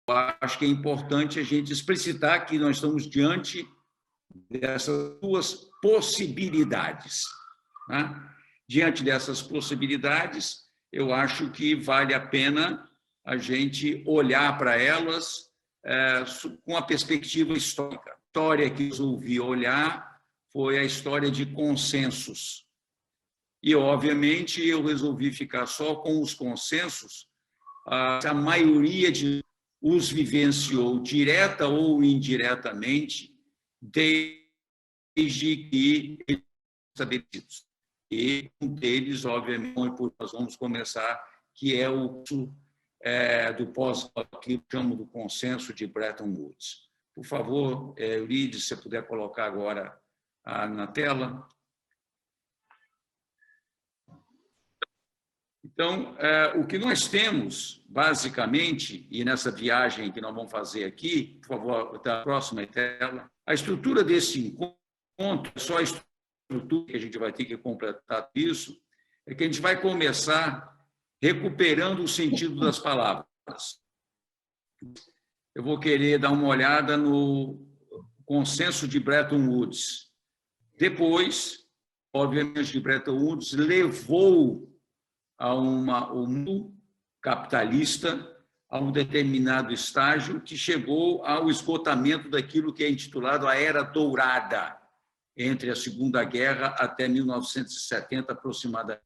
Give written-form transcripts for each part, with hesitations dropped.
acho que é importante a gente explicitar que nós estamos diante dessas duas possibilidades. Tá? Diante dessas possibilidades, eu acho que vale a pena a gente olhar para elas com a perspectiva histórica. A história que eu resolvi olhar foi a história de consensos. E, obviamente, eu resolvi ficar só com os consensos. A maioria de os vivenciou direta ou indiretamente desde que eles estabelecidos. E um deles, obviamente, nós vamos começar, que é o do que eu chamo do consenso de Bretton Woods. Por favor, Eurides, se você puder colocar agora na tela. Então, o que nós temos, basicamente, e nessa viagem que nós vamos fazer aqui, por favor, da próxima tela, a estrutura desse encontro, só a estrutura que a gente vai ter que completar isso, é que a gente vai começar recuperando o sentido das palavras. Eu vou querer dar uma olhada no consenso de Bretton Woods. Depois, obviamente, de Bretton Woods levou a o mundo capitalista a um determinado estágio que chegou ao esgotamento daquilo que é intitulado a Era Dourada, entre a Segunda Guerra até 1970 aproximadamente.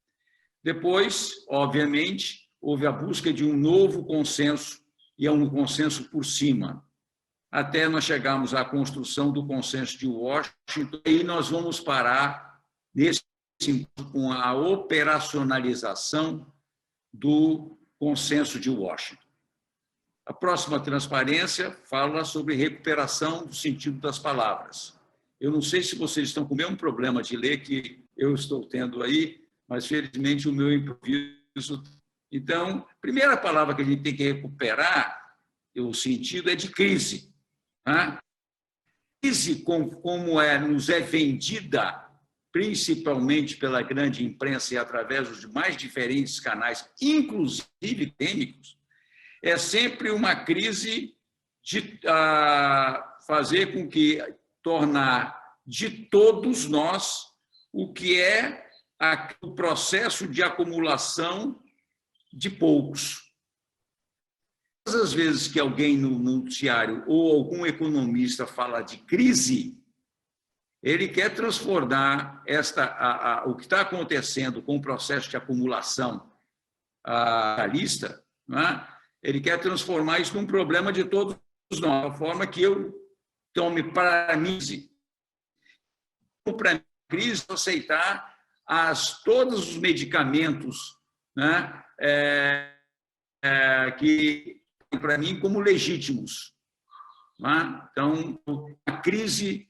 Depois, obviamente, houve a busca de um novo consenso, e é um consenso por cima, até nós chegarmos à construção do consenso de Washington, e nós vamos parar nesse com a operacionalização do consenso de Washington. A próxima transparência fala sobre recuperação do sentido das palavras. Eu não sei se vocês estão com o mesmo problema de ler que eu estou tendo aí, mas, felizmente, o meu improviso... Então, a primeira palavra que a gente tem que recuperar, o sentido é de crise. Né? Crise, como nos é vendida, principalmente pela grande imprensa e através dos mais diferentes canais, inclusive acadêmicos, é sempre uma crise de fazer com que tornar de todos nós o que é o processo de acumulação de poucos. Todas as vezes que alguém no noticiário ou algum economista fala de crise, ele quer transformar o que está acontecendo com o processo de acumulação capitalista, né? Ele quer transformar isso num problema de todos nós, de forma que eu tome para mim crise, aceitar todos os medicamentos, né, que para mim como legítimos. Né? Então, a crise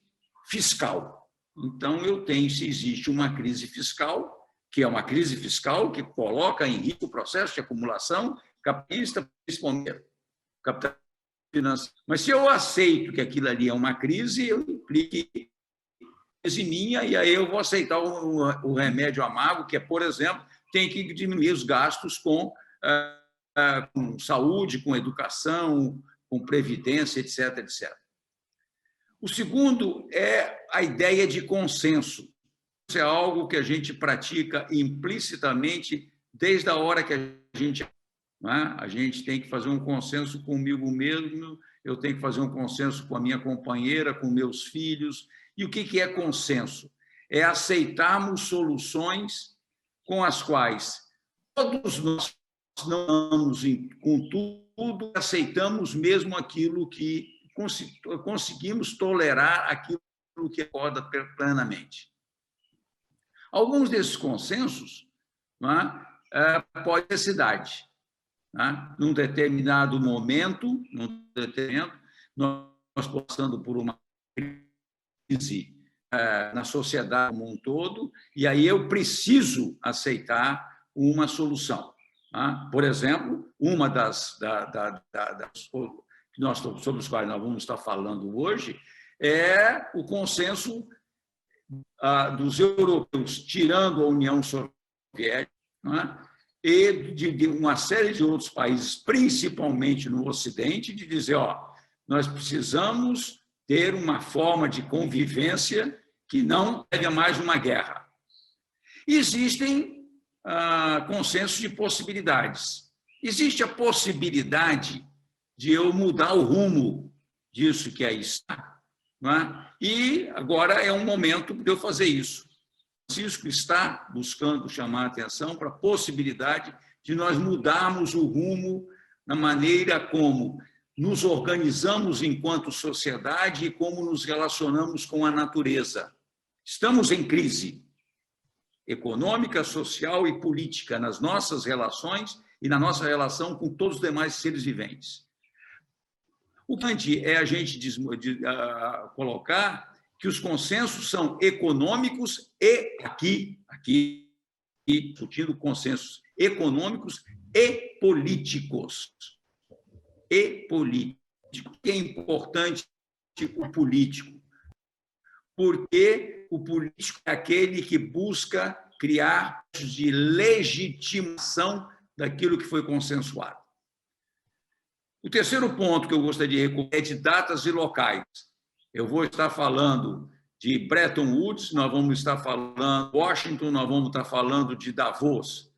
fiscal. Então, se existe uma crise fiscal, que é uma crise fiscal que coloca em risco o processo de acumulação capitalista, principalmente capital financeiro. Mas se eu aceito que aquilo ali é uma crise, eu implico crise minha, e aí eu vou aceitar o remédio amargo, que é, por exemplo, tem que diminuir os gastos com saúde, com educação, com previdência, etc., etc. O segundo é a ideia de consenso. Isso é algo que a gente pratica implicitamente desde a hora que a gente tem que fazer um consenso comigo mesmo, eu tenho que fazer um consenso com a minha companheira, com meus filhos. E o que é consenso? É aceitarmos soluções com as quais todos nós não vamos com tudo, aceitamos mesmo aquilo que conseguimos tolerar, aquilo que acorda plenamente. Alguns desses consensos pode ter cidade. Num determinado momento, nós passando por uma crise na sociedade como um todo, e aí eu preciso aceitar uma solução. Por exemplo, uma sobre os quais nós vamos estar falando hoje é o consenso dos europeus, tirando a União Soviética, e de uma série de outros países, principalmente no Ocidente, de dizer, nós precisamos ter uma forma de convivência que não leve a mais uma guerra. Existem consensos de possibilidades. Existe a possibilidade de eu mudar o rumo disso que aí está, não é? E agora é um momento de eu fazer isso. Francisco está buscando chamar a atenção para a possibilidade de nós mudarmos o rumo na maneira como nos organizamos enquanto sociedade e como nos relacionamos com a natureza. Estamos em crise econômica, social e política nas nossas relações e na nossa relação com todos os demais seres viventes. O que é a gente colocar que os consensos são econômicos e aqui discutindo consensos econômicos e políticos. E políticos. Que é importante o político? Porque o político é aquele que busca criar de legitimação daquilo que foi consensuado. O terceiro ponto que eu gostaria de recomendar é de datas e locais. Eu vou estar falando de Bretton Woods, nós vamos estar falando de Washington, nós vamos estar falando de Davos.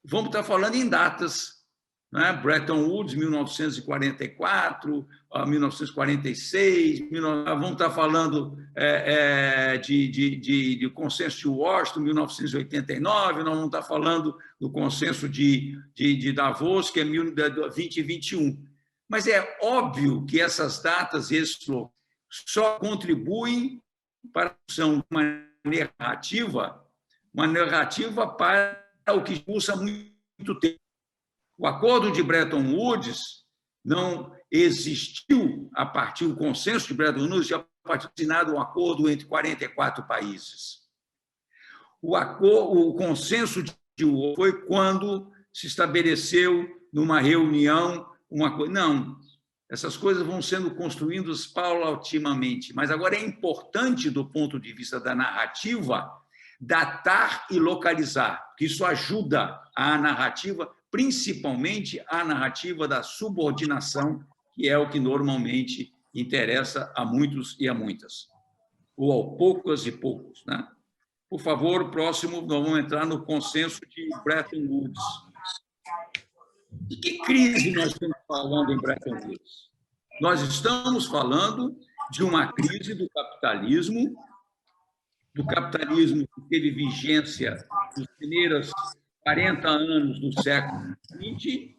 Vamos estar falando em datas, né? Bretton Woods, 1944, 1946, vamos estar falando de consenso de Washington, 1989, nós vamos estar falando do consenso de Davos, que é 2021. Mas é óbvio que essas datas e esses só contribuem para a produção de uma narrativa para o que usa muito tempo. O acordo de Bretton Woods não existiu a partir do consenso de Bretton Woods, a partir de assinado um acordo entre 44 países. O consenso de Woods foi quando se estabeleceu numa reunião uma coisa. Não, essas coisas vão sendo construídas paulatinamente, mas agora é importante, do ponto de vista da narrativa, datar e localizar, porque isso ajuda a narrativa, principalmente a narrativa da subordinação, que é o que normalmente interessa a muitos e a muitas, ou a poucas e poucos, né? Por favor, próximo, nós vamos entrar no consenso de Bretton Woods. De que crise nós estamos falando em Bretton Woods? Nós estamos falando de uma crise do capitalismo que teve vigência nos primeiros 40 anos do século XX.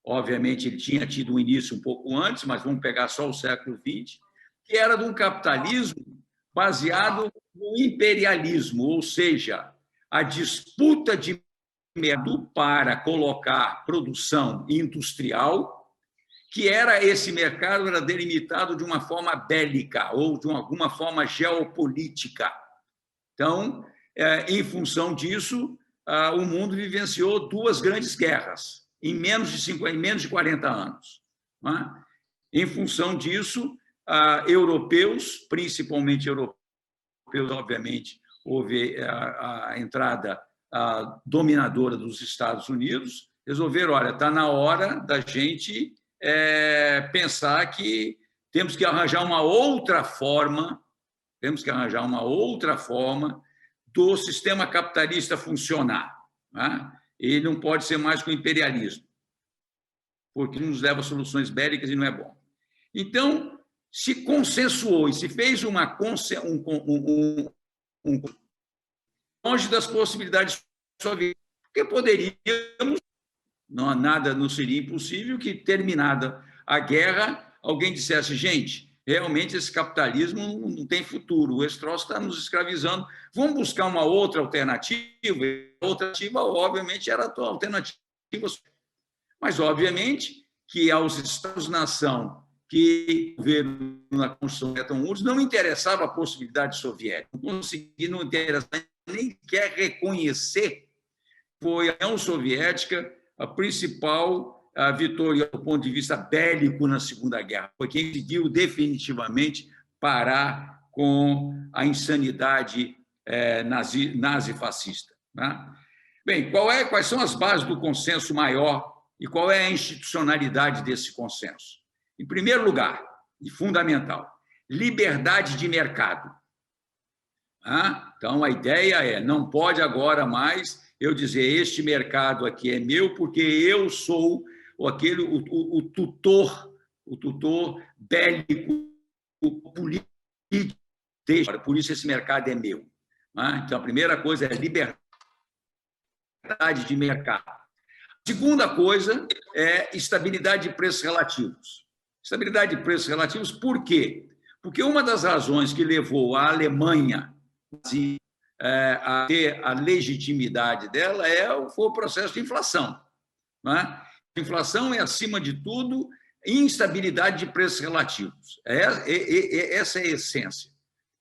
Obviamente, ele tinha tido um início um pouco antes, mas vamos pegar só o século XX, que era de um capitalismo baseado no imperialismo, ou seja, a disputa de mercado para colocar produção industrial, que esse mercado era delimitado de uma forma bélica ou de alguma forma geopolítica. Então, em função disso, o mundo vivenciou duas grandes guerras em menos de 40 anos. Em função disso, europeus, principalmente europeus, obviamente, houve a entrada dominadora dos Estados Unidos, resolveram, olha, está na hora da gente pensar que temos que arranjar uma outra forma, do sistema capitalista funcionar. Né? Ele não pode ser mais com o imperialismo, porque nos leva a soluções bélicas e não é bom. Então, se consensuou e se fez longe das possibilidades soviéticas, porque poderíamos, não seria impossível que, terminada a guerra, alguém dissesse, gente, realmente esse capitalismo não tem futuro, esse troço está nos escravizando, vamos buscar uma outra alternativa. A outra alternativa, obviamente, era a alternativa. Mas, obviamente, que aos Estados-nação que governo na construção de Bretton Woods não interessava a possibilidade soviética, não interessava nem quer reconhecer. Foi a União Soviética a principal vitória do ponto de vista bélico na Segunda Guerra. Foi quem conseguiu definitivamente parar com a insanidade nazi-fascista. Né? Bem, quais são as bases do consenso maior e qual é a institucionalidade desse consenso? Em primeiro lugar, e fundamental, liberdade de mercado. Então, a ideia é, não pode agora mais eu dizer, este mercado aqui é meu porque eu sou o tutor bélico, político, por isso esse mercado é meu. Então, a primeira coisa é liberdade de mercado. A segunda coisa é estabilidade de preços relativos. Estabilidade de preços relativos, por quê? Porque uma das razões que levou a Alemanha a ter a legitimidade dela foi o processo de inflação. A inflação é, acima de tudo, instabilidade de preços relativos. Essa é a essência.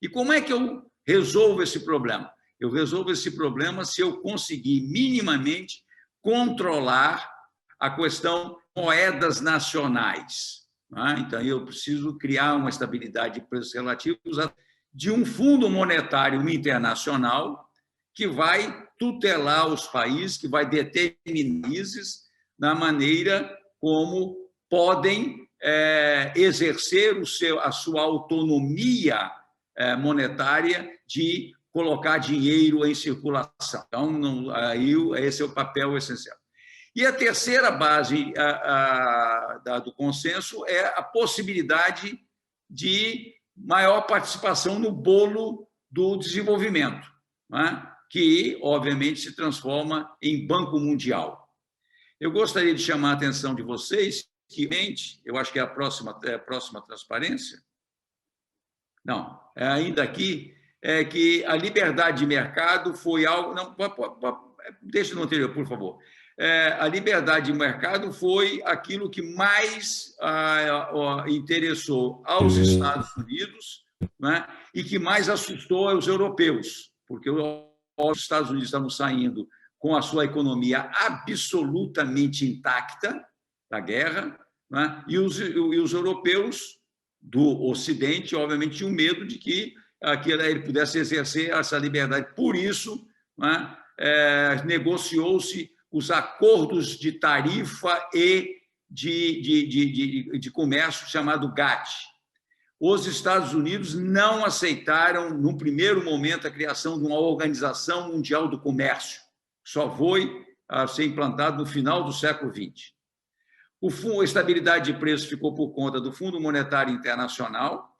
E como é que eu resolvo esse problema? Eu resolvo esse problema se eu conseguir minimamente controlar a questão moedas nacionais. Então, eu preciso criar uma estabilidade de preços relativos de um fundo monetário internacional que vai tutelar os países, que vai determinar na maneira como podem exercer a sua autonomia monetária de colocar dinheiro em circulação. Então, aí esse é o papel essencial. E a terceira base do consenso é a possibilidade de maior participação no bolo do desenvolvimento, que, obviamente, se transforma em Banco Mundial. Eu gostaria de chamar a atenção de vocês que, eu acho que é a próxima transparência, não, ainda aqui, é que a liberdade de mercado foi algo... Não, deixa no anterior, por favor. A liberdade de mercado foi aquilo que mais interessou aos Estados Unidos, e que mais assustou os europeus, porque os Estados Unidos estavam saindo com a sua economia absolutamente intacta da guerra, e os europeus do Ocidente, obviamente, tinham medo de que ele pudesse exercer essa liberdade. Por isso, negociou-se os acordos de tarifa e de comércio chamado GATT. Os Estados Unidos não aceitaram, no primeiro momento, a criação de uma Organização Mundial do Comércio. Só foi a ser implantado no final do século XX. A estabilidade de preço ficou por conta do Fundo Monetário Internacional,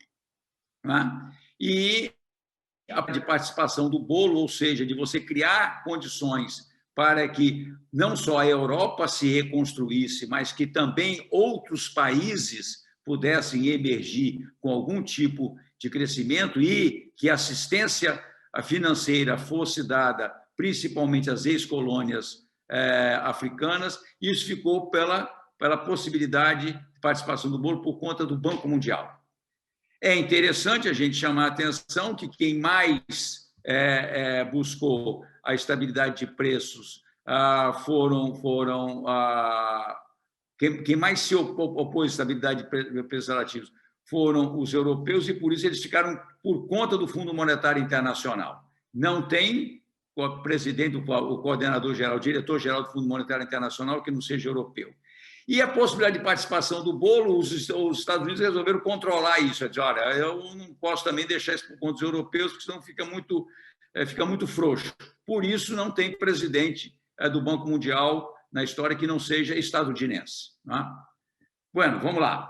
e a de participação do bolo, ou seja, de você criar condições para que não só a Europa se reconstruísse, mas que também outros países pudessem emergir com algum tipo de crescimento e que a assistência financeira fosse dada principalmente às ex-colônias africanas. Isso ficou pela possibilidade de participação do bolo por conta do Banco Mundial. É interessante a gente chamar a atenção que quem mais buscou a estabilidade de preços quem mais se opôs à estabilidade de preços relativos foram os europeus, e por isso eles ficaram por conta do Fundo Monetário Internacional. Não tem o presidente, o coordenador-geral, o diretor-geral do Fundo Monetário Internacional que não seja europeu. E a possibilidade de participação do bolo, os Estados Unidos resolveram controlar isso. Dizer, olha, eu não posso também deixar isso por conta dos europeus, porque senão fica muito frouxo. Por isso, não tem presidente do Banco Mundial na história que não seja estadunidense. Bueno, vamos lá.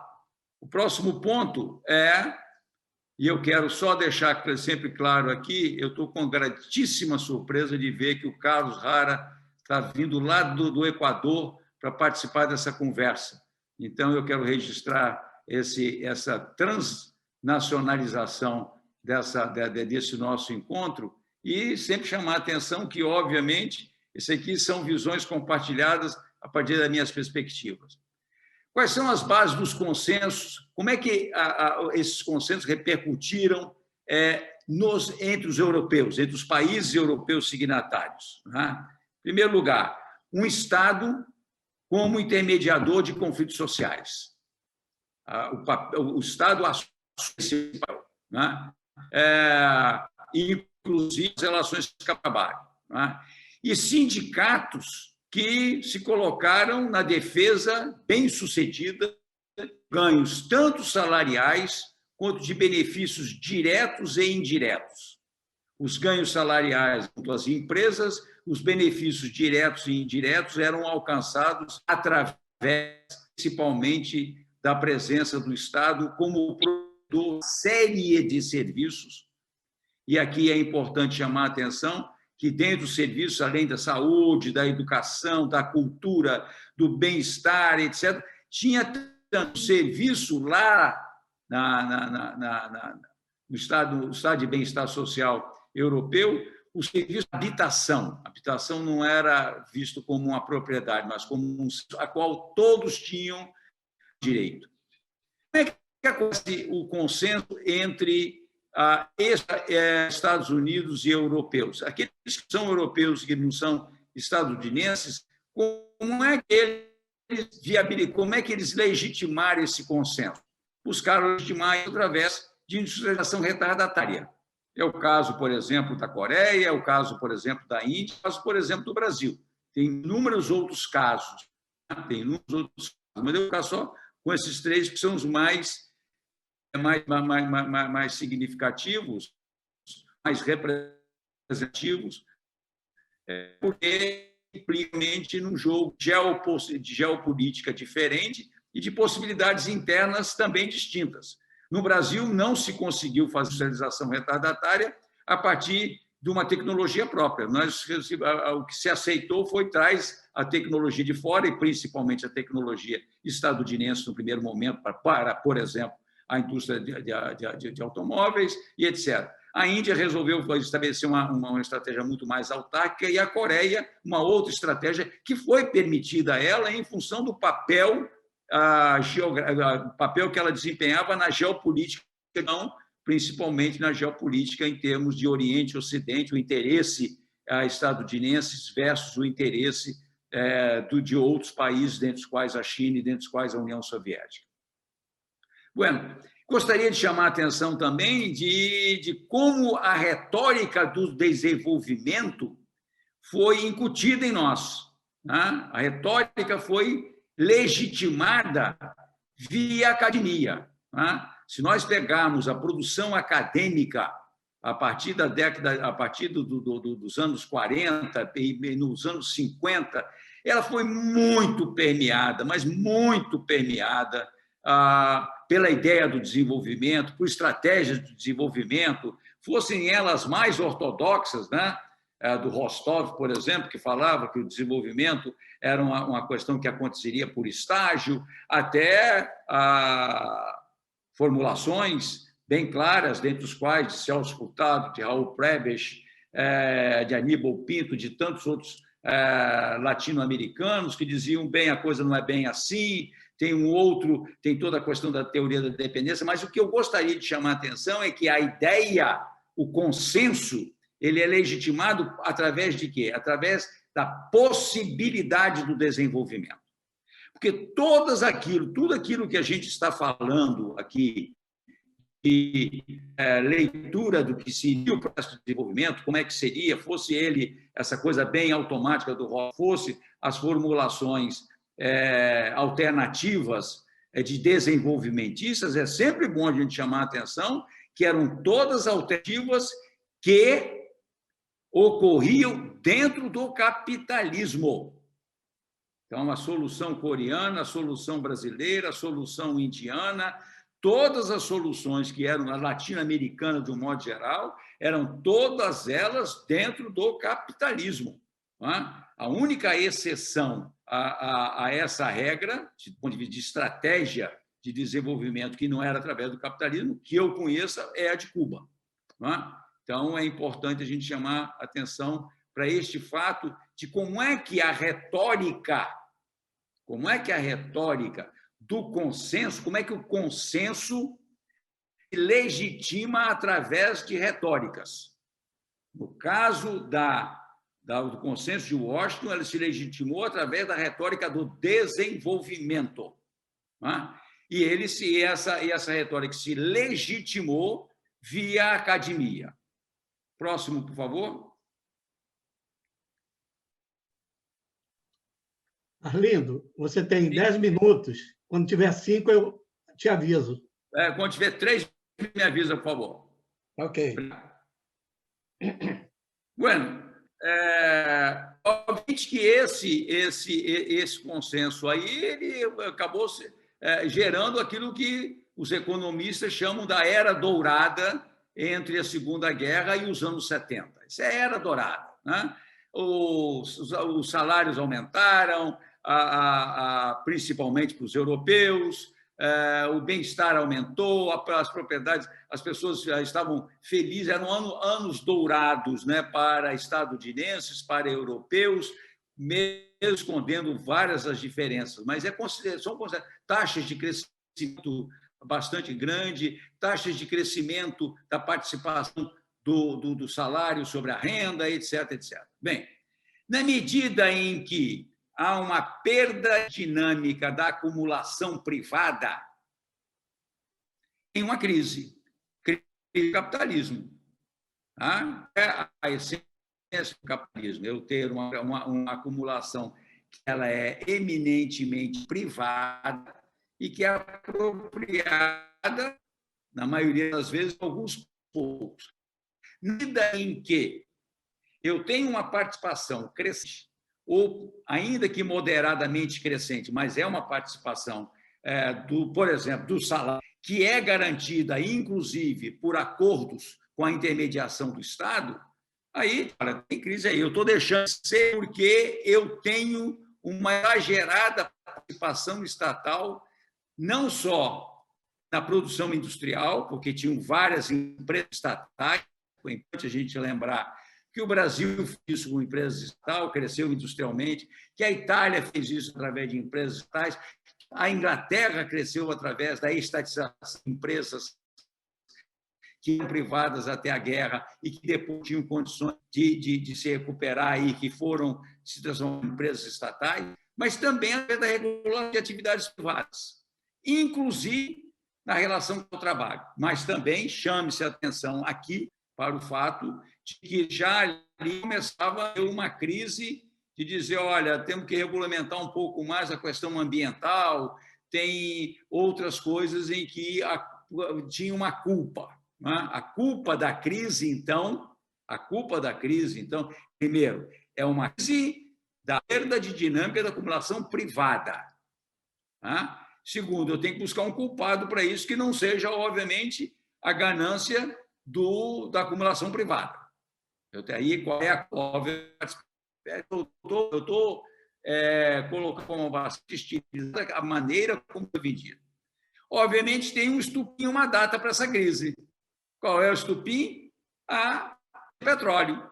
O próximo ponto e eu quero só deixar sempre claro aqui, eu estou com gratíssima surpresa de ver que o Carlos Rara está vindo lá do Equador para participar dessa conversa. Então, eu quero registrar essa transnacionalização desse nosso encontro e sempre chamar a atenção que, obviamente, isso aqui são visões compartilhadas a partir das minhas perspectivas. Quais são as bases dos consensos? Como é que esses consensos repercutiram entre os europeus, entre os países europeus signatários? Em primeiro lugar, um Estado como intermediador de conflitos sociais. O Estado assume esse papel, inclusive as relações de trabalho. e sindicatos que se colocaram na defesa bem-sucedida, ganhos tanto salariais quanto de benefícios diretos e indiretos. Os ganhos salariais junto às empresas, os benefícios diretos e indiretos eram alcançados através, principalmente, da presença do Estado como produtor de série de serviços. E aqui é importante chamar a atenção que, dentro dos serviços, além da saúde, da educação, da cultura, do bem-estar, etc., tinha tanto serviço lá no Estado de Bem-Estar Social Europeu, o serviço de habitação. A habitação não era visto como uma propriedade, mas como a qual todos tinham direito. Como é que acontece o consenso entre Estados Unidos e europeus? Aqueles que são europeus e que não são estadunidenses, como é que eles legitimaram esse consenso? Buscaram legitimar através de industrialização retardatária. É o caso, por exemplo, da Coreia, é o caso, por exemplo, da Índia, é o caso, por exemplo, do Brasil. Tem inúmeros outros casos. Mas eu vou ficar só com esses três, que são os mais significativos, mais representativos, porque implica num jogo de geopolítica diferente e de possibilidades internas também distintas. No Brasil, não se conseguiu fazer industrialização retardatária a partir de uma tecnologia própria. O que se aceitou foi traz a tecnologia de fora, e principalmente a tecnologia estadunidense no primeiro momento, para por exemplo, a indústria de automóveis e etc. A Índia resolveu estabelecer uma estratégia muito mais autárquica, e a Coreia uma outra estratégia que foi permitida a ela em função do papel que ela desempenhava na geopolítica, não, principalmente na geopolítica em termos de Oriente e Ocidente, o interesse estadunidense versus o interesse de outros países, dentre os quais a China e dentre os quais a União Soviética. Bueno, gostaria de chamar a atenção também de como a retórica do desenvolvimento foi incutida em nós. Né? A retórica foi legitimada via academia. Né? Se nós pegarmos a produção acadêmica a partir da década, a partir dos anos 40 e nos anos 50, ela foi muito permeada, mas muito permeada pela ideia do desenvolvimento, por estratégias de desenvolvimento, fossem elas mais ortodoxas, né? Do Rostov, por exemplo, que falava que o desenvolvimento era uma questão que aconteceria por estágio, até formulações bem claras, dentre os quais de Celso Furtado, de Raul Prebisch, de Aníbal Pinto, de tantos outros latino-americanos que diziam, bem, a coisa não é bem assim, tem toda a questão da teoria da dependência, mas o que eu gostaria de chamar a atenção é que a ideia, o consenso, ele é legitimado através de quê? Através da possibilidade do desenvolvimento. Porque tudo aquilo que a gente está falando aqui, de leitura do que seria o processo de desenvolvimento, como é que seria, fosse ele essa coisa bem automática do Ross, fosse as formulações alternativas de desenvolvimentistas, é sempre bom a gente chamar a atenção que eram todas alternativas que ocorriam dentro do capitalismo. Então, a solução coreana, a solução brasileira, a solução indiana, todas as soluções que eram a latino-americana, de um modo geral, eram todas elas dentro do capitalismo. Não é? A única exceção a essa regra, do ponto de vista de estratégia de desenvolvimento, que não era através do capitalismo, que eu conheça, é a de Cuba. Não é? Então, é importante a gente chamar atenção para este fato de como é que a retórica do consenso, como é que o consenso se legitima através de retóricas. No caso do consenso de Washington, ele se legitimou através da retórica do desenvolvimento. Né? E essa retórica se legitimou via academia. Próximo, por favor. Arlindo, você tem 10 minutos. Quando tiver 5, eu te aviso. Quando tiver 3, me avisa, por favor. Ok. Bueno, obviamente que esse consenso aí ele acabou gerando aquilo que os economistas chamam da era dourada entre a Segunda Guerra e os anos 70. Isso é a era dourada, né? Os salários aumentaram, principalmente para os europeus, o bem-estar aumentou, as propriedades, as pessoas já estavam felizes, eram anos dourados, né, para estadunidenses, para europeus, mesmo escondendo várias das diferenças, mas são taxas de crescimento bastante grande, taxas de crescimento da participação do salário sobre a renda, etc, etc. Bem, na medida em que há uma perda dinâmica da acumulação privada, tem uma crise do capitalismo. Tá? É a essência do capitalismo, eu ter uma acumulação que ela é eminentemente privada e que é apropriada, na maioria das vezes, por alguns poucos. Na medida em que eu tenho uma participação crescente, ou ainda que moderadamente crescente, mas é uma participação, por exemplo, do salário, que é garantida, inclusive, por acordos com a intermediação do Estado, aí, cara, tem crise aí. Eu estou deixando de ser porque eu tenho uma exagerada participação estatal, não só na produção industrial, porque tinham várias empresas estatais, é importante a gente lembrar que o Brasil fez isso com empresas estatais, cresceu industrialmente, que a Itália fez isso através de empresas estatais, a Inglaterra cresceu através da estatização de empresas que eram privadas até a guerra e que depois tinham condições de se recuperar e que se transformaram em empresas estatais, mas também através da regulação de atividades privadas, inclusive na relação com o trabalho. Mas também chame-se a atenção aqui para o fato de que já ali começava uma crise de dizer, olha, temos que regulamentar um pouco mais a questão ambiental, tem outras coisas em que tinha uma culpa. Né? A culpa da crise, então, primeiro, é uma crise da perda de dinâmica da acumulação privada. Né? Segundo, eu tenho que buscar um culpado para isso que não seja, obviamente, a ganância da acumulação privada. Aí, qual é a eu estou colocando como bastante estilizada a maneira como foi vendido. Obviamente, tem um estupim, uma data para essa crise. Qual é o estupim? Petróleo.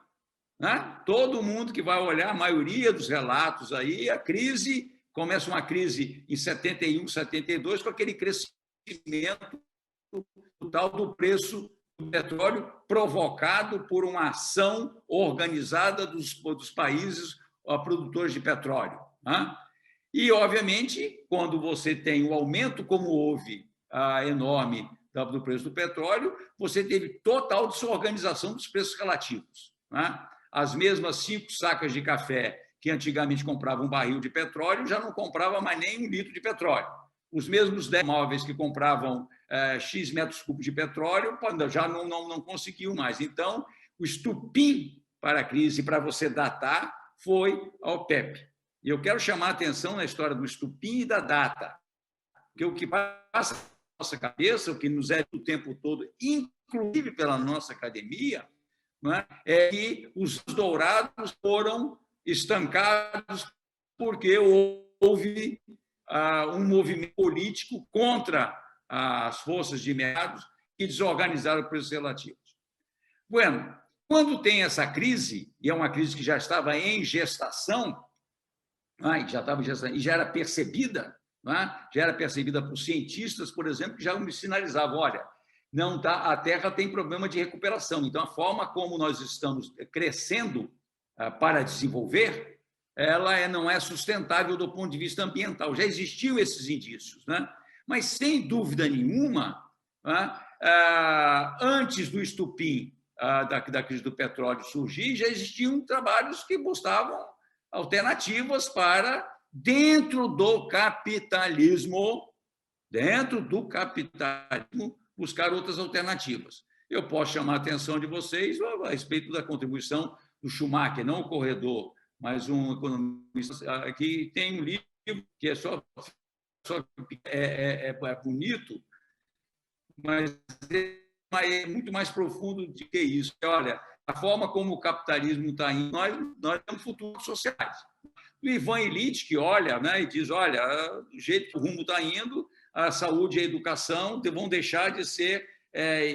Né? Todo mundo que vai olhar, a maioria dos relatos aí, a crise, começa uma crise em 71, 72, com aquele crescimento total do preço do petróleo provocado por uma ação organizada dos países produtores de petróleo. Né? E, obviamente, quando você tem o aumento, como houve enorme do preço do petróleo, você teve total desorganização dos preços relativos. Né? As mesmas 5 sacas de café que antigamente compravam um barril de petróleo já não comprava mais nem 1 litro de petróleo. Os mesmos 10 móveis que compravam X metros cúbicos de petróleo já não conseguiam mais. Então, o estupim para a crise, para você datar, foi a OPEP. E eu quero chamar a atenção na história do estupim e da data, porque o que passa na nossa cabeça, o que nos é o tempo todo, inclusive pela nossa academia, né, é que os dourados foram estancados porque houve um movimento político contra as forças de mercado que desorganizaram preços relativos. Bueno, quando tem essa crise, e é uma crise que já estava em gestação, e já era percebida, já era percebida por cientistas, por exemplo, que já me sinalizavam, olha, a Terra tem problema de recuperação, então a forma como nós estamos crescendo para desenvolver, ela não é sustentável do ponto de vista ambiental. Já existiam esses indícios, né? Mas, sem dúvida nenhuma, antes do estupim da crise do petróleo surgir, já existiam trabalhos que buscavam alternativas para dentro do capitalismo, buscar outras alternativas. Eu posso chamar a atenção de vocês a respeito da contribuição do Schumacher, não o corredor, mas um economista que tem um livro que é bonito, mas é muito mais profundo do que isso. Olha, a forma como o capitalismo está indo, nós temos futuros sociais. O Ivan Illich, que olha, né, e diz, olha, do jeito que o rumo está indo, a saúde e a educação vão deixar de ser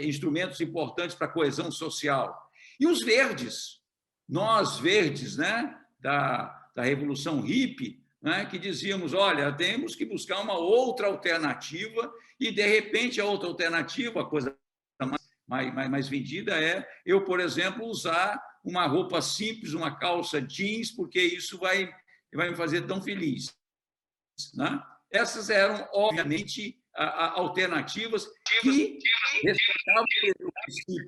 instrumentos importantes para a coesão social. E os verdes, nós verdes, né, da Revolução Hippie, né, que dizíamos, olha, temos que buscar uma outra alternativa e, de repente, a outra alternativa, a coisa mais vendida é eu, por exemplo, usar uma roupa simples, uma calça jeans, porque isso vai me fazer tão feliz. Né? Essas eram, obviamente, alternativas que respeitavam o princípio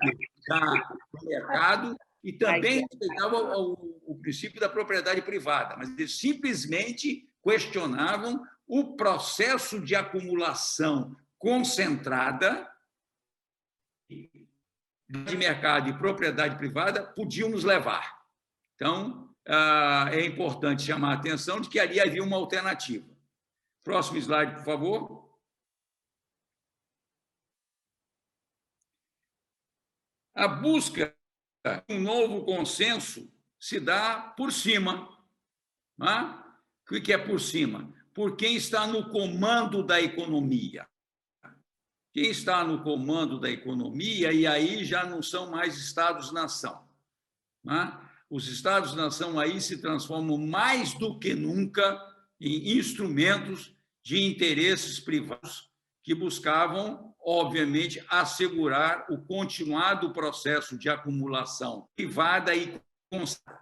do mercado e também respeitavam o princípio da propriedade privada, mas eles simplesmente questionavam o processo de acumulação concentrada de mercado e propriedade privada podiam nos levar. Então, é importante chamar a atenção de que ali havia uma alternativa. Próximo slide, por favor. A busca de um novo consenso se dá por cima. Né? O que é por cima? Por quem está no comando da economia. Quem está no comando da economia, e aí já não são mais Estados-nação. Né? Os Estados-nação aí se transformam mais do que nunca em instrumentos de interesses privados que buscavam, obviamente, assegurar o continuado processo de acumulação privada e constante.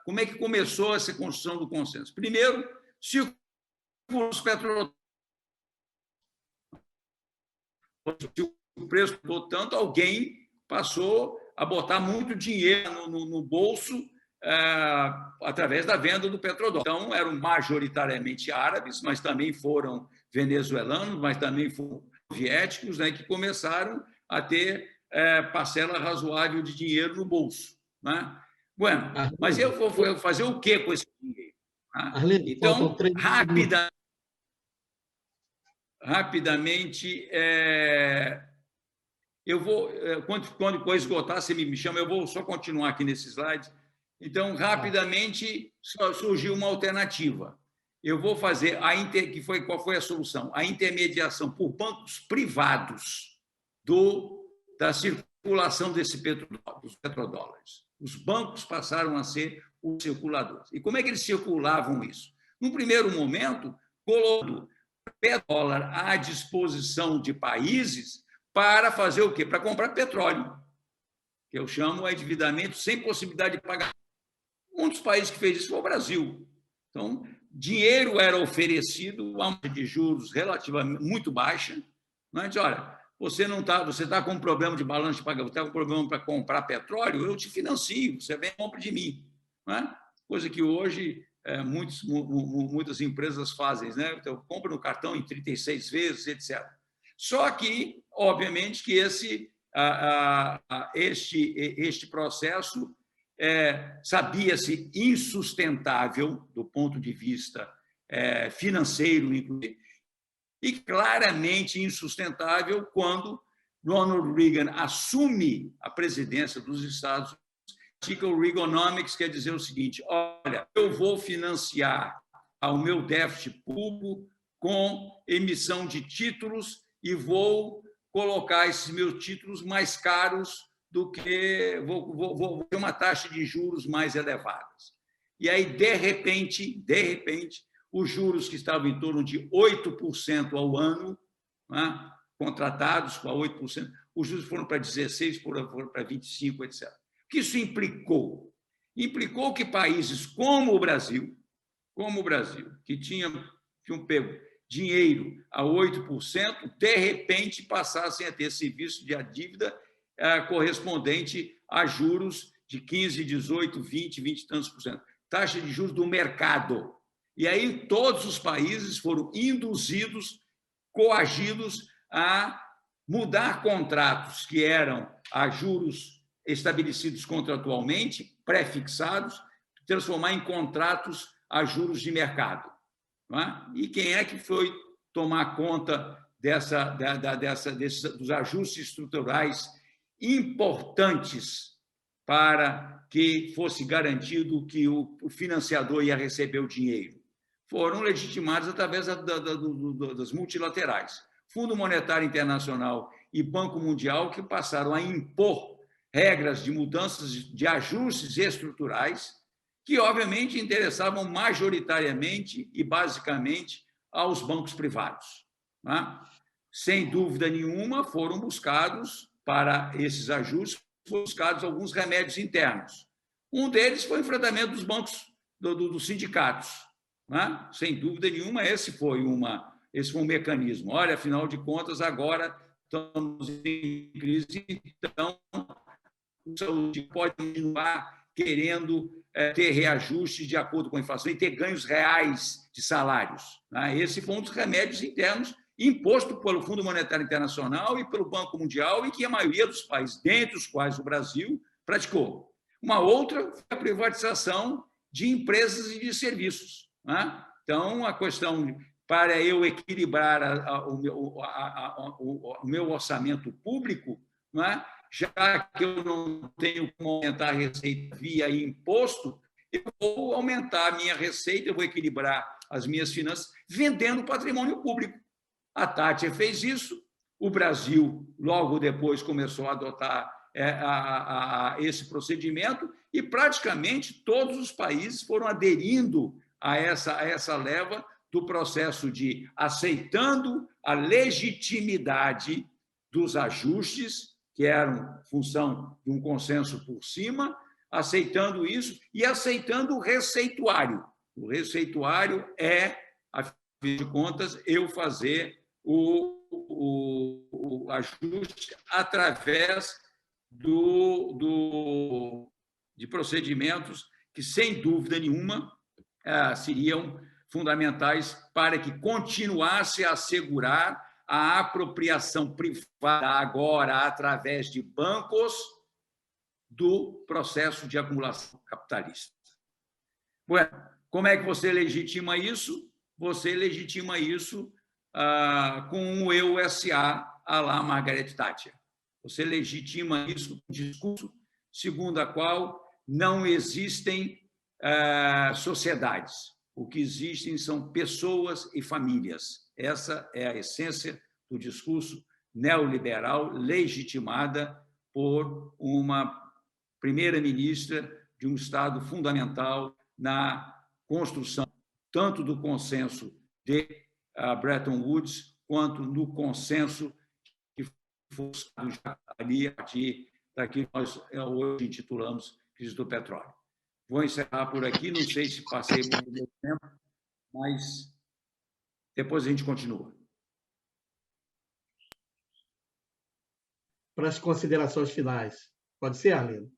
Como é que começou essa construção do consenso? Primeiro, os petrodólares. Se o preço mudou tanto, alguém passou a botar muito dinheiro no bolso através da venda do petrodólar. Então, eram majoritariamente árabes, mas também foram venezuelanos, mas também foram soviéticos, né, que começaram a ter parcela razoável de dinheiro no bolso. Né? Bueno, mas eu vou fazer o quê com esse dinheiro? Né? Arlindo, então, rapidamente, eu vou, quando depois esgotar, você me chama, eu vou só continuar aqui nesse slide. Então, rapidamente, surgiu uma alternativa. Eu vou fazer, qual foi a solução? A intermediação por bancos privados da circulação dos petrodólares. Os bancos passaram a ser os circuladores. E como é que eles circulavam isso? No primeiro momento, colocando petrodólar à disposição de países para fazer o quê? Para comprar petróleo, que eu chamo de endividamento sem possibilidade de pagar. Um dos países que fez isso foi o Brasil. Então, dinheiro era oferecido a uma taxa de juros relativamente muito baixa. Não é? Diz, olha, você está com um problema de balanço de pagamento, está com um problema para comprar petróleo, eu te financio, você vem e compra de mim. Não é? Coisa que hoje muitas empresas fazem, né? Então, compra no cartão em 36 vezes, etc. Só que, obviamente, que este processo sabia-se insustentável do ponto de vista financeiro, inclusive, e claramente insustentável quando Ronald Reagan assume a presidência dos Estados Unidos. O Reaganomics quer dizer o seguinte: olha, eu vou financiar o meu déficit público com emissão de títulos e vou colocar esses meus títulos mais caros do que vou ter uma taxa de juros mais elevadas. E aí, de repente, os juros que estavam em torno de 8% ao ano, né, contratados com 8%, os juros foram para 16%, foram para 25%, etc. O que isso implicou? Implicou que países como o Brasil, que tinham pego dinheiro a 8%, de repente passassem a ter serviço de dívida correspondente a juros de 15%, 18%, 20% e tantos por cento. taxa de juros do mercado. E aí todos os países foram induzidos, coagidos a mudar contratos que eram a juros estabelecidos contratualmente, pré-fixados, transformar em contratos a juros de mercado. Não é? E quem é que foi tomar conta dos ajustes estruturais importantes para que fosse garantido que o financiador ia receber o dinheiro? Foram legitimados através das multilaterais. Fundo Monetário Internacional e Banco Mundial, que passaram a impor regras de mudanças, de ajustes estruturais, que, obviamente, interessavam majoritariamente e basicamente aos bancos privados. Né? Sem dúvida nenhuma, foram buscados, para esses ajustes, foram buscados alguns remédios internos. Um deles foi o enfrentamento dos bancos, dos sindicatos. Né? Sem dúvida nenhuma, esse foi um mecanismo. Olha, afinal de contas, agora estamos em crise, então o saúde pode continuar querendo ter reajustes de acordo com a inflação e ter ganhos reais de salários. Né? Esse foi um dos remédios internos imposto pelo Fundo Monetário Internacional e pelo Banco Mundial e que a maioria dos países, dentre os quais o Brasil, praticou. Uma outra foi a privatização de empresas e de serviços. Né? Então, a questão para eu equilibrar o meu orçamento público, né? Já que eu não tenho como aumentar a receita via imposto, eu vou aumentar a minha receita, eu vou equilibrar as minhas finanças vendendo patrimônio público. A Thatcher fez isso, o Brasil, logo depois, começou a adotar esse procedimento e praticamente todos os países foram aderindo a essa leva do processo de aceitando a legitimidade dos ajustes, que eram função de um consenso por cima, aceitando isso e aceitando o receituário. O receituário é, afinal de contas, eu fazer o ajuste através de procedimentos que, sem dúvida nenhuma, seriam fundamentais para que continuasse a assegurar a apropriação privada agora através de bancos do processo de acumulação capitalista. Bueno, como é que você legitima isso? Você legitima isso com o EU-SA à la Margaret Thatcher. Você legitima isso com um discurso segundo a qual não existem sociedades. O que existem são pessoas e famílias. Essa é a essência do discurso neoliberal legitimada por uma primeira-ministra de um Estado fundamental na construção tanto do consenso de Bretton Woods quanto no consenso que foi ali a partir daquilo que nós hoje intitulamos crise do petróleo. Vou encerrar por aqui, não sei se passei muito meu tempo, mas depois a gente continua. Para as considerações finais. Pode ser, Arlindo?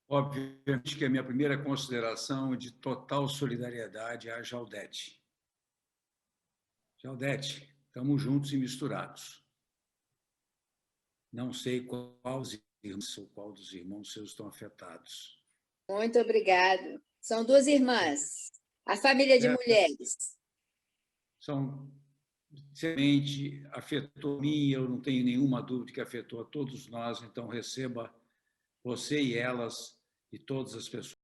Obviamente que a minha primeira consideração é de total solidariedade à Jaldete. Jaldete, estamos juntos e misturados. Não sei qual dos irmãos seus estão afetados. Muito obrigado. São duas irmãs. A família de mulheres. Sinceramente, afetou a mim, eu não tenho nenhuma dúvida que afetou a todos nós, então receba você e elas e todas as pessoas